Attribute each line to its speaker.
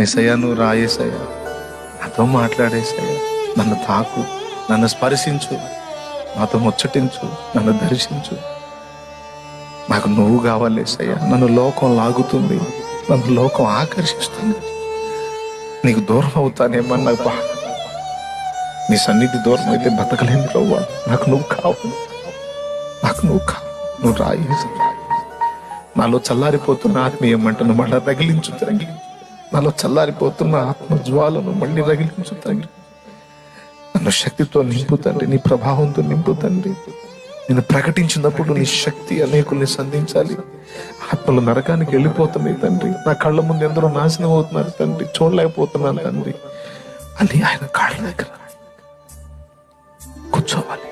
Speaker 1: యేసయ్యా నువ్వు రా యేసయ్యా, నాతో మాట్లాడేసయ్యా, నన్ను తాకు, నన్ను స్పర్శించు, నాతో ముచ్చటించు, నన్ను దర్శించు. నాకు నువ్వు కావాలి యేసయ్యా. నన్ను లోకం లాగుతుంది, నన్ను లోకం ఆకర్షిస్తుంది. నీకు దూరం అవుతానేమని నాకు బాధ. నీ సన్నిధి దూరం అయితే బతకలేను ప్రభువా. నాకు నువ్వు కావు, నాకు నువ్వు కావు. నువ్వు రాయి, నాలో చల్లారిపోతున్న ఆత్మీయ మంటను మళ్ళీ రగిలించు తండ్రి. నాలో చల్లారిపోతున్న ఆత్మ జ్వాలను మళ్ళీ రగిలించు తండ్రి. నన్ను శక్తితో నింపు తండ్రి, నీ ప్రభావంతో నింపు తండ్రి. నేను ప్రకటించినప్పుడు నీ శక్తి అనేకుల్ని సంధించాలి. ఆత్మలు నరకానికి వెళ్ళిపోతున్నాయి తండ్రి. నా కళ్ళ ముందు ఎందరో నాశనం అవుతున్నారు తండ్రి, చూడలేకపోతున్నాను తండ్రి అని ఆయన కాళ్ళ దగ్గర కూర్చోవాలి.